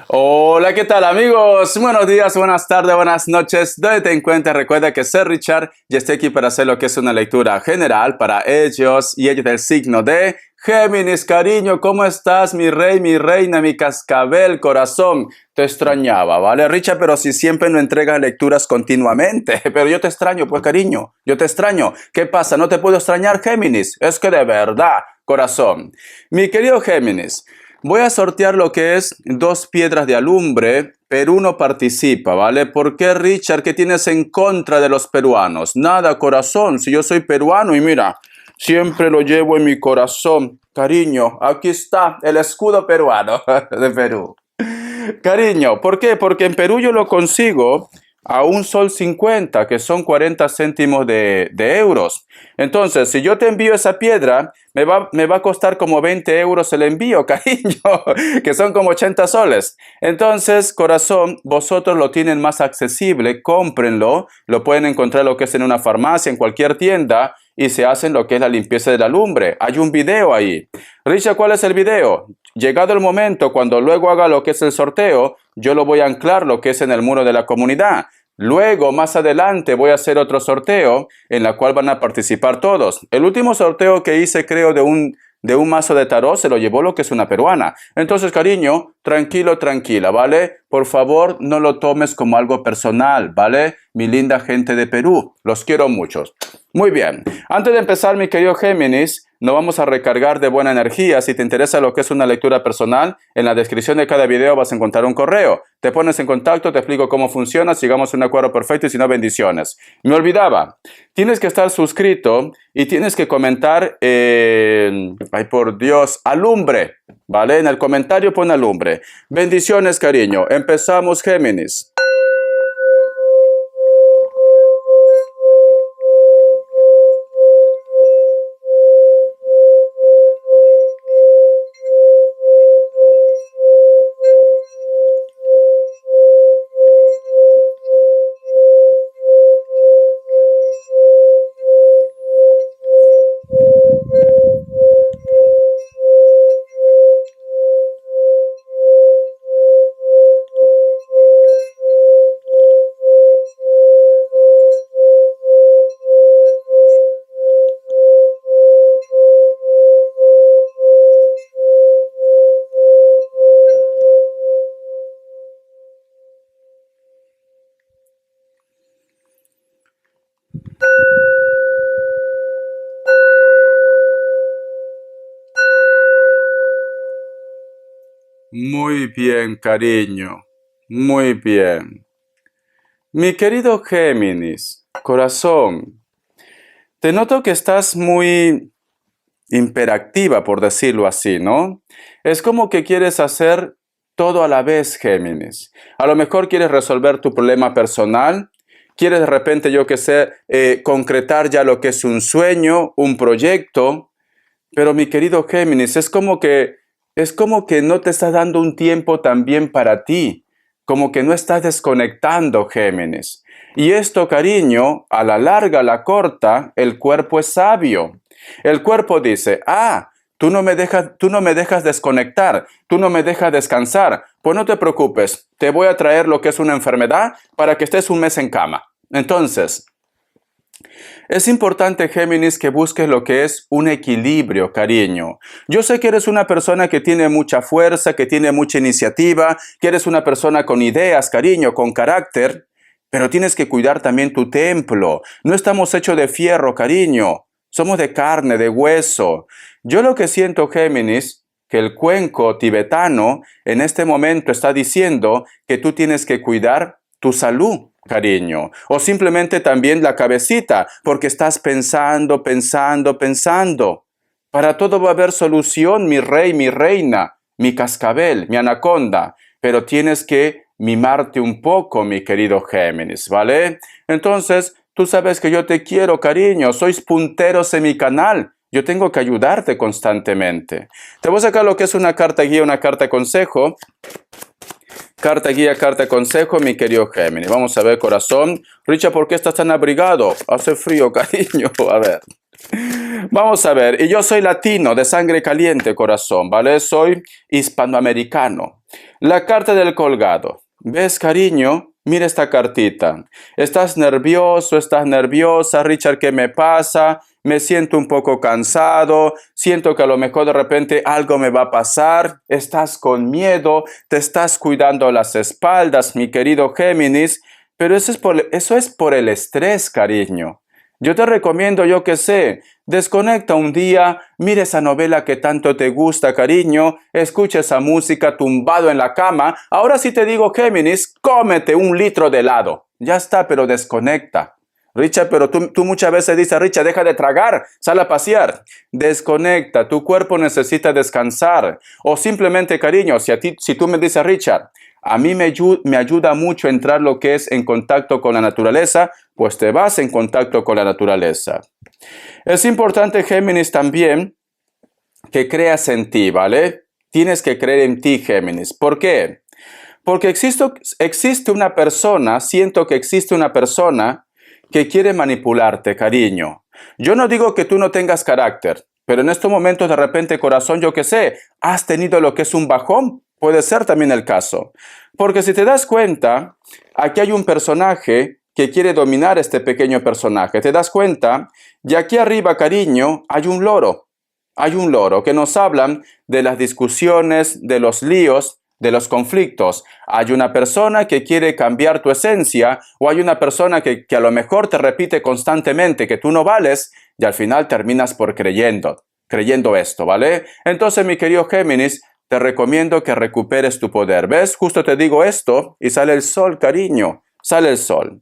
Hola, ¿qué tal amigos? Buenos días, buenas tardes, buenas noches. Donde te encuentres, recuerda que soy Richard y estoy aquí para hacer lo que es una lectura general para ellos y ellos del signo de Géminis. Cariño, ¿cómo estás, mi rey, mi reina, mi cascabel, corazón? Te extrañaba, ¿vale, Richard? Pero si siempre no entregas lecturas continuamente. Pero yo te extraño, pues, cariño, yo te extraño. ¿Qué pasa? ¿No te puedo extrañar, Géminis? Es que de verdad, corazón. Mi querido Géminis, voy a sortear lo que es dos piedras de alumbre. Perú no participa, ¿vale? ¿Por qué, Richard? ¿Qué tienes en contra de los peruanos? Nada, corazón. Si yo soy peruano y mira, siempre lo llevo en mi corazón. Cariño, aquí está el escudo peruano de Perú. Cariño, ¿por qué? Porque en Perú yo lo consigo a un sol 50, que son 40 céntimos de euros. Entonces, si yo te envío esa piedra, me va a costar como 20 euros el envío, cariño, que son como 80 soles. Entonces, corazón, vosotros lo tienen más accesible, cómprenlo, lo pueden encontrar lo que es en una farmacia, en cualquier tienda, y se hacen lo que es la limpieza de la lumbre. Hay un video ahí. Richard, ¿cuál es el video? Llegado el momento, cuando luego haga lo que es el sorteo, yo lo voy a anclar lo que es en el muro de la comunidad. Luego, más adelante, voy a hacer otro sorteo en la cual van a participar todos. El último sorteo que hice, creo, de un mazo de tarot, se lo llevó lo que es una peruana. Entonces, cariño, tranquilo, tranquila, ¿vale? Por favor, no lo tomes como algo personal, ¿vale? Mi linda gente de Perú, los quiero muchos. Muy bien, antes de empezar, mi querido Géminis, nos vamos a recargar de buena energía. Si te interesa lo que es una lectura personal, en la descripción de cada video vas a encontrar un correo. Te pones en contacto, te explico cómo funciona, sigamos un acuerdo perfecto y si no, bendiciones. Me olvidaba, tienes que estar suscrito y tienes que comentar, ay por Dios, alumbre, ¿vale? En el comentario pon alumbre. Bendiciones, cariño. Empezamos, Géminis. Muy bien, cariño. Muy bien. Mi querido Géminis, corazón, te noto que estás muy hiperactiva, por decirlo así, ¿no? Es como que quieres hacer todo a la vez, Géminis. A lo mejor quieres resolver tu problema personal, quieres de repente, yo que sé, concretar ya lo que es un sueño, un proyecto, pero mi querido Géminis, es como que no te estás dando un tiempo también para ti, como que no estás desconectando, Géminis. Y esto, cariño, a la larga, a la corta, el cuerpo es sabio. El cuerpo dice, tú no me dejas desconectar, tú no me dejas descansar. Pues no te preocupes, te voy a traer lo que es una enfermedad para que estés un mes en cama. Entonces, es importante, Géminis, que busques lo que es un equilibrio, cariño. Yo sé que eres una persona que tiene mucha fuerza, que tiene mucha iniciativa, que eres una persona con ideas, cariño, con carácter, pero tienes que cuidar también tu templo. No estamos hechos de fierro, cariño. Somos de carne, de hueso. Yo lo que siento, Géminis, que el cuenco tibetano en este momento está diciendo que tú tienes que cuidar tu salud, cariño, o simplemente también la cabecita, porque estás pensando, pensando, pensando. Para todo va a haber solución, mi rey, mi reina, mi cascabel, mi anaconda, pero tienes que mimarte un poco, mi querido Géminis, ¿vale? Entonces, tú sabes que yo te quiero, cariño, sois punteros en mi canal. Yo tengo que ayudarte constantemente. Te voy a sacar lo que es una carta guía, una carta consejo. Carta guía, carta consejo, mi querido Géminis. Vamos a ver, corazón. Richard, ¿por qué estás tan abrigado? Hace frío, cariño. A ver. Vamos a ver. Y yo soy latino, de sangre caliente, corazón, ¿vale? Soy hispanoamericano. La carta del colgado. ¿Ves, cariño? Mira esta cartita. ¿Estás nervioso? ¿Estás nerviosa? Richard, ¿qué me pasa? Me siento un poco cansado. Siento que a lo mejor de repente algo me va a pasar. Estás con miedo. Te estás cuidando las espaldas, mi querido Géminis. Pero eso es por el estrés, cariño. Yo te recomiendo, yo que sé, desconecta un día, mira esa novela que tanto te gusta, cariño, escucha esa música tumbado en la cama. Ahora sí te digo, Géminis, cómete 1 litro de helado. Ya está, pero desconecta. Richard, pero tú muchas veces dices, Richard, deja de tragar, sal a pasear. Desconecta, tu cuerpo necesita descansar. O simplemente, cariño, si tú me dices, Richard, a mí me ayuda mucho entrar lo que es en contacto con la naturaleza, pues te vas en contacto con la naturaleza. Es importante, Géminis, también que creas en ti, ¿vale? Tienes que creer en ti, Géminis. ¿Por qué? Porque existe una persona, siento que existe una persona que quiere manipularte, cariño. Yo no digo que tú no tengas carácter, pero en estos momentos de repente, corazón, yo que sé, has tenido lo que es un bajón. Puede ser también el caso. Porque si te das cuenta, aquí hay un personaje que quiere dominar este pequeño personaje. ¿Te das cuenta? Y aquí arriba, cariño, hay un loro. Hay un loro que nos hablan de las discusiones, de los líos, de los conflictos. Hay una persona que quiere cambiar tu esencia o hay una persona que a lo mejor te repite constantemente que tú no vales y al final terminas por creyendo esto, ¿vale? Entonces, mi querido Géminis, te recomiendo que recuperes tu poder. ¿Ves? Justo te digo esto y sale el sol, cariño. Sale el sol.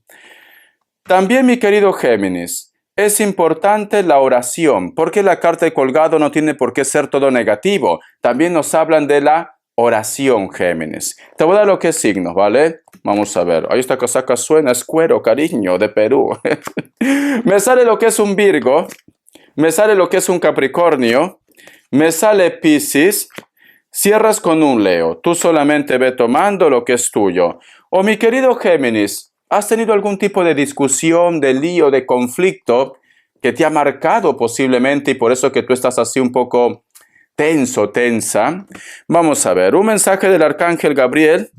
También, mi querido Géminis, es importante la oración, porque la carta de colgado no tiene por qué ser todo negativo. También nos hablan de la oración, Géminis. Te voy a dar lo que es signos, ¿vale? Vamos a ver. Ahí esta casaca suena, es cuero, cariño, de Perú. Me sale lo que es un Virgo. Me sale lo que es un Capricornio. Me sale Piscis. Cierras con un Leo. Tú solamente ve tomando lo que es tuyo. O mi querido Géminis, ¿has tenido algún tipo de discusión, de lío, de conflicto que te ha marcado posiblemente y por eso que tú estás así un poco tenso, tensa? Vamos a ver, un mensaje del Arcángel Gabriel.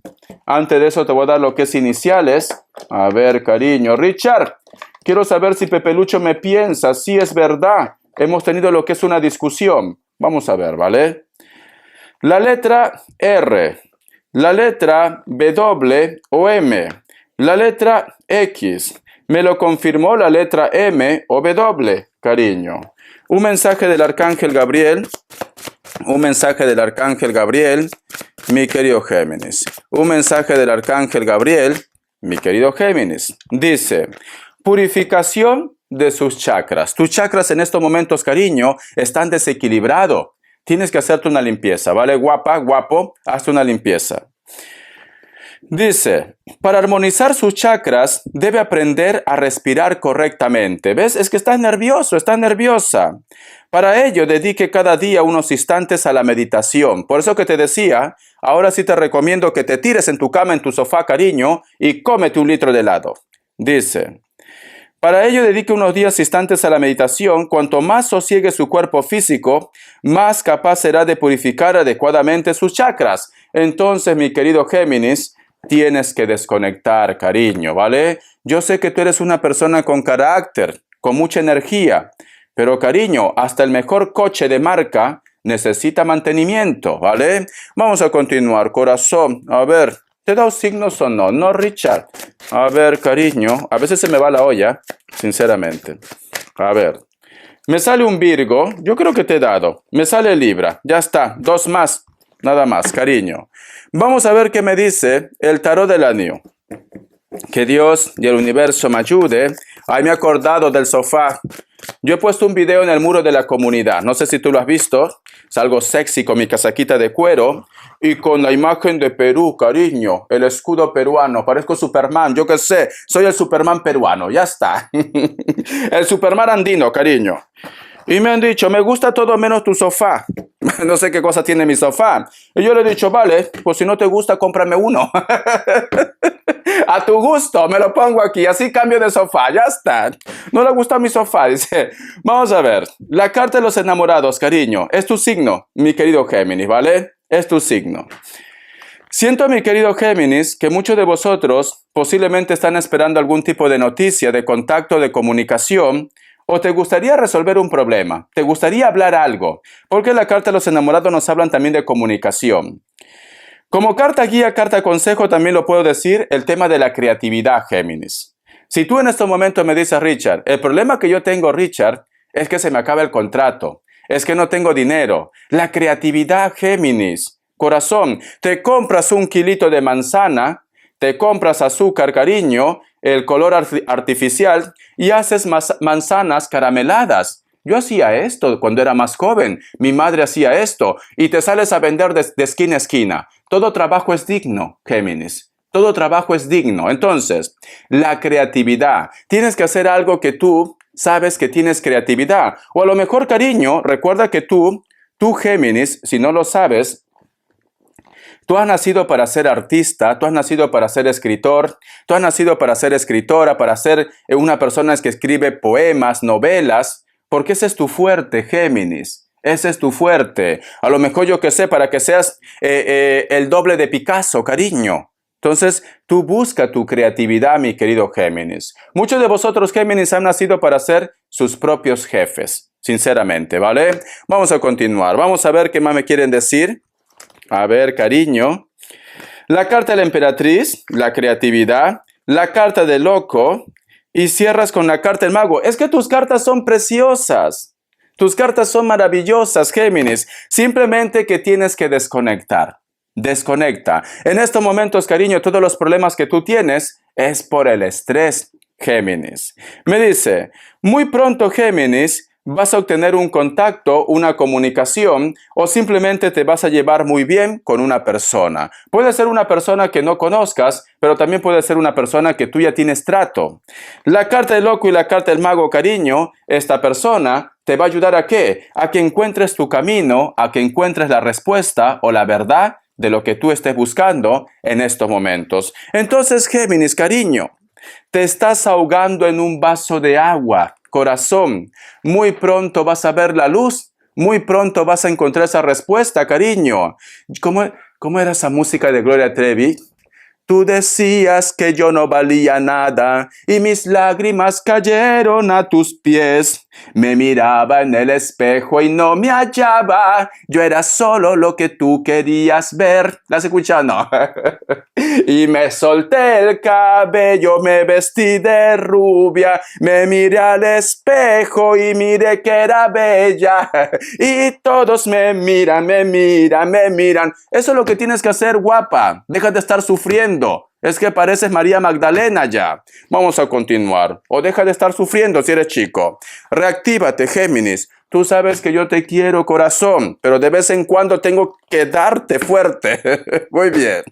Antes de eso te voy a dar lo que es iniciales. A ver, cariño. Richard, quiero saber si Pepelucho me piensa. Sí, es verdad. Hemos tenido lo que es una discusión. Vamos a ver, ¿vale? La letra R, la letra W o M, la letra X. Me lo confirmó la letra M o W, cariño. Un mensaje del Arcángel Gabriel. Un mensaje del Arcángel Gabriel, mi querido Géminis. Un mensaje del Arcángel Gabriel, mi querido Géminis. Dice, purificación de sus chakras. Tus chakras en estos momentos, cariño, están desequilibrados. Tienes que hacerte una limpieza, ¿vale? Guapa, guapo, hazte una limpieza. Dice, para armonizar sus chakras, debe aprender a respirar correctamente. ¿Ves? Es que estás nervioso, estás nerviosa. Para ello, dedique cada día unos instantes a la meditación. Por eso que te decía, ahora sí te recomiendo que te tires en tu cama, en tu sofá, cariño, y cómete 1 litro de helado. Dice, para ello dedique unos instantes a la meditación. Cuanto más sosiegue su cuerpo físico, más capaz será de purificar adecuadamente sus chakras. Entonces, mi querido Géminis, tienes que desconectar, cariño, ¿vale? Yo sé que tú eres una persona con carácter, con mucha energía, pero cariño, hasta el mejor coche de marca necesita mantenimiento, ¿vale? Vamos a continuar, corazón. A ver, ¿te he dado signos o no? No, Richard. A ver, cariño, a veces se me va la olla, sinceramente. A ver, me sale un Virgo, yo creo que te he dado. Me sale Libra, ya está, 2 más, nada más, cariño. Vamos a ver qué me dice el tarot del año. Que Dios y el universo me ayude. Ay, me he acordado del sofá. Yo he puesto un video en el muro de la comunidad. No sé si tú lo has visto. Salgo sexy con mi casaquita de cuero y con la imagen de Perú, cariño. El escudo peruano. Parezco Superman. Yo qué sé. Soy el Superman peruano. Ya está. El Superman andino, cariño. Y me han dicho, me gusta todo menos tu sofá. No sé qué cosa tiene mi sofá. Y yo le he dicho, vale, pues si no te gusta, cómprame uno. A tu gusto, me lo pongo aquí, así cambio de sofá, ya está. No le gusta mi sofá, dice. Vamos a ver, la carta de los enamorados, cariño, es tu signo, mi querido Géminis, ¿vale? Es tu signo. Siento, mi querido Géminis, que muchos de vosotros posiblemente están esperando algún tipo de noticia, de contacto, de comunicación, o te gustaría resolver un problema, te gustaría hablar algo, porque la carta de los enamorados nos hablan también de comunicación. Como carta guía, carta consejo, también lo puedo decir, el tema de la creatividad, Géminis. Si tú en este momento me dices, Richard, el problema que yo tengo, Richard, es que se me acaba el contrato, es que no tengo dinero. La creatividad, Géminis. Corazón, te compras un kilito de manzana, te compras azúcar, cariño, el color artificial y haces manzanas carameladas. Yo hacía esto cuando era más joven, mi madre hacía esto y te sales a vender de esquina a esquina. Todo trabajo es digno, Géminis. Todo trabajo es digno. Entonces, la creatividad. Tienes que hacer algo que tú sabes que tienes creatividad. O a lo mejor, cariño, recuerda que tú Géminis, si no lo sabes, tú has nacido para ser artista, tú has nacido para ser escritor, tú has nacido para ser escritora, para ser una persona que escribe poemas, novelas, porque ese es tu fuerte, Géminis. Ese es tu fuerte. A lo mejor yo que sé, para que seas el doble de Picasso, cariño. Entonces, tú busca tu creatividad, mi querido Géminis. Muchos de vosotros, Géminis, han nacido para ser sus propios jefes, sinceramente, ¿vale? Vamos a continuar. Vamos a ver qué más me quieren decir. A ver, cariño. La carta de la emperatriz, la creatividad. La carta del loco. Y cierras con la carta del mago. Es que tus cartas son preciosas. Tus cartas son maravillosas, Géminis. Simplemente que tienes que desconectar. Desconecta. En estos momentos, cariño, todos los problemas que tú tienes es por el estrés, Géminis. Me dice, muy pronto, Géminis, vas a obtener un contacto, una comunicación, o simplemente te vas a llevar muy bien con una persona. Puede ser una persona que no conozcas, pero también puede ser una persona que tú ya tienes trato. La carta del loco y la carta del mago, cariño, esta persona te va a ayudar ¿a qué? A que encuentres tu camino, a que encuentres la respuesta o la verdad de lo que tú estés buscando en estos momentos. Entonces, Géminis, cariño, te estás ahogando en un vaso de agua, corazón. Muy pronto vas a ver la luz, muy pronto vas a encontrar esa respuesta, cariño. ¿Cómo era esa música de Gloria Trevi? Tú decías que yo no valía nada y mis lágrimas cayeron a tus pies. Me miraba en el espejo y no me hallaba. Yo era solo lo que tú querías ver. ¿La has escuchado? No. Y me solté el cabello, me vestí de rubia. Me miré al espejo y miré que era bella. Y todos me miran, me miran, me miran. Eso es lo que tienes que hacer, guapa. Deja de estar sufriendo. Es que pareces María Magdalena ya. Vamos a continuar. O deja de estar sufriendo si eres chico. Reactívate, Géminis. Tú sabes que yo te quiero, corazón, pero de vez en cuando tengo que darte fuerte. Muy bien.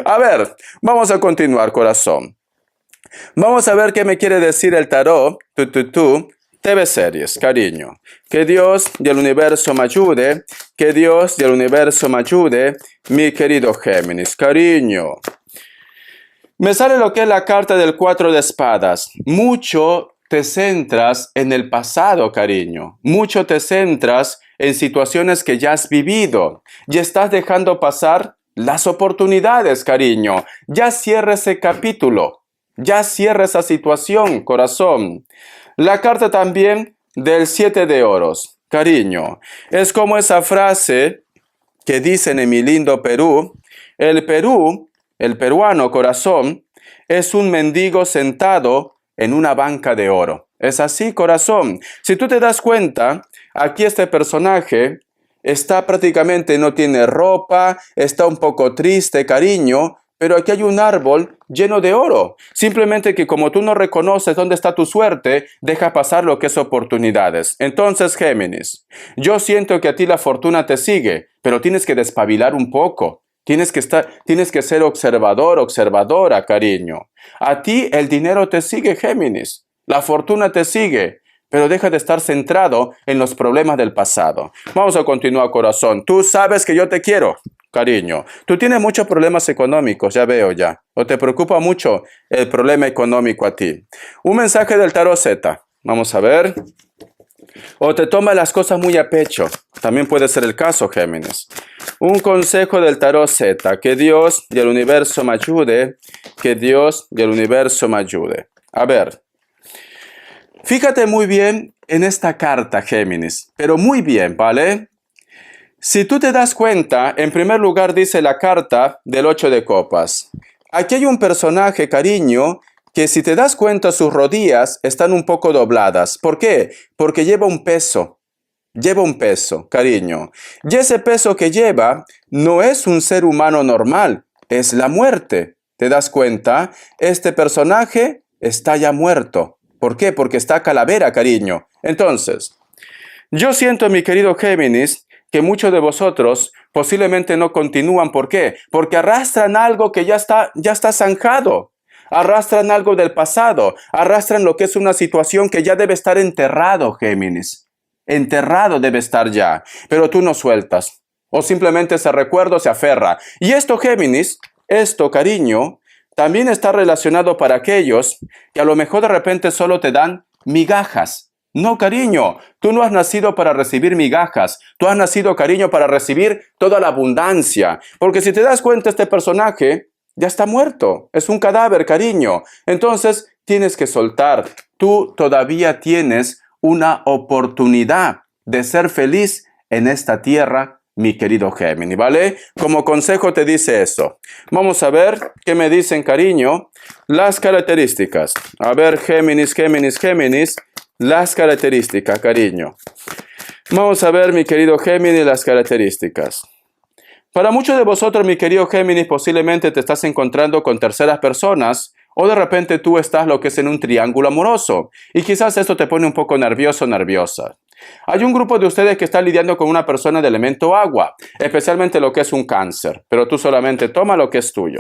A ver, vamos a continuar, corazón. Vamos a ver qué me quiere decir el tarot. TV series, cariño. Que Dios y el universo me ayude. Que Dios y el universo me ayude. Mi querido Géminis, cariño. Me sale lo que es la carta del 4 de espadas. Mucho te centras en el pasado, cariño. Mucho te centras en situaciones que ya has vivido. Y estás dejando pasar las oportunidades, cariño. Ya cierra ese capítulo. Ya cierra esa situación, corazón. La carta también del 7 de oros. Cariño, es como esa frase que dicen en mi lindo Perú. El peruano, corazón, es un mendigo sentado en una banca de oro. Es así, corazón. Si tú te das cuenta, aquí este personaje está prácticamente, no tiene ropa, está un poco triste, cariño, pero aquí hay un árbol lleno de oro. Simplemente que como tú no reconoces dónde está tu suerte, deja pasar lo que es oportunidades. Entonces, Géminis, yo siento que a ti la fortuna te sigue, pero tienes que despabilar un poco. Tienes que ser observador, observadora, cariño. A ti el dinero te sigue, Géminis. La fortuna te sigue, pero deja de estar centrado en los problemas del pasado. Vamos a continuar, corazón. Tú sabes que yo te quiero, cariño. Tú tienes muchos problemas económicos, ya veo ya. O te preocupa mucho el problema económico a ti. Un mensaje del tarot Z. Vamos a ver. O te toma las cosas muy a pecho. También puede ser el caso, Géminis. Un consejo del tarot Z. Que Dios y el universo me ayude. Que Dios y el universo me ayude. A ver. Fíjate muy bien en esta carta, Géminis. Pero muy bien, ¿vale? Si tú te das cuenta, en primer lugar dice la carta del 8 de copas. Aquí hay un personaje, cariño, que si te das cuenta sus rodillas están un poco dobladas. ¿Por qué? Porque lleva un peso. Lleva un peso, cariño. Y ese peso que lleva no es un ser humano normal, es la muerte. ¿Te das cuenta? Este personaje está ya muerto. ¿Por qué? Porque está calavera, cariño. Entonces, yo siento, mi querido Géminis, que muchos de vosotros posiblemente no continúan. ¿Por qué? Porque arrastran algo que ya está zanjado. Arrastran algo del pasado. Arrastran lo que es una situación que ya debe estar enterrado, Géminis. Enterrado debe estar ya. Pero tú no sueltas. O simplemente ese recuerdo se aferra. Y esto, Géminis, esto, cariño, también está relacionado para aquellos que a lo mejor de repente solo te dan migajas. No, cariño, tú no has nacido para recibir migajas. Tú has nacido, cariño, para recibir toda la abundancia. Porque si te das cuenta, este personaje ya está muerto. Es un cadáver, cariño. Entonces, tienes que soltar. Tú todavía tienes una oportunidad de ser feliz en esta tierra, mi querido Géminis, ¿vale? Como consejo te dice eso. Vamos a ver qué me dicen, cariño, las características. A ver, Géminis. Las características, cariño. Vamos a ver, mi querido Géminis, las características. Para muchos de vosotros, mi querido Géminis, posiblemente te estás encontrando con terceras personas o de repente tú estás lo que es en un triángulo amoroso y quizás esto te pone un poco nervioso o nerviosa. Hay un grupo de ustedes que está lidiando con una persona de elemento agua, especialmente lo que es un cáncer, pero tú solamente toma lo que es tuyo.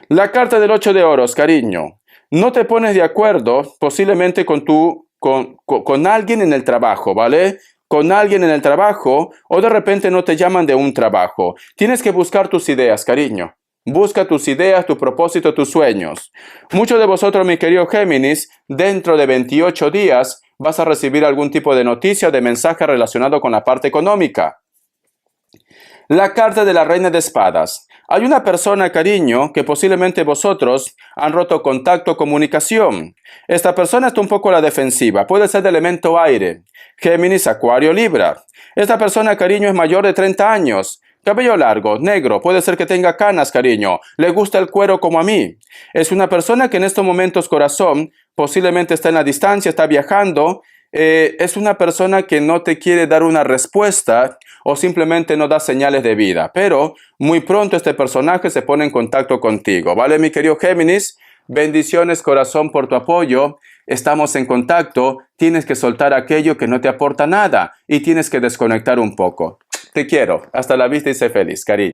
La carta del 8 de oros, cariño. No te pones de acuerdo posiblemente con alguien en el trabajo, ¿vale? Con alguien en el trabajo o de repente no te llaman de un trabajo. Tienes que buscar tus ideas, cariño. Busca tus ideas, tu propósito, tus sueños. Muchos de vosotros, mi querido Géminis, dentro de 28 días vas a recibir algún tipo de noticia o de mensaje relacionado con la parte económica. La carta de la Reina de Espadas. Hay una persona, cariño, que posiblemente vosotros han roto contacto, comunicación. Esta persona está un poco a la defensiva. Puede ser de elemento aire. Géminis, Acuario, Libra. Esta persona, cariño, es mayor de 30 años. Cabello largo, negro. Puede ser que tenga canas, cariño. Le gusta el cuero como a mí. Es una persona que en estos momentos, corazón, posiblemente está en la distancia, está viajando. Es una persona que no te quiere dar una respuesta o simplemente no da señales de vida. Pero muy pronto este personaje se pone en contacto contigo. ¿Vale, mi querido Géminis? Bendiciones, corazón, por tu apoyo. Estamos en contacto. Tienes que soltar aquello que no te aporta nada y tienes que desconectar un poco. Te quiero. Hasta la vista y sé feliz, cariño.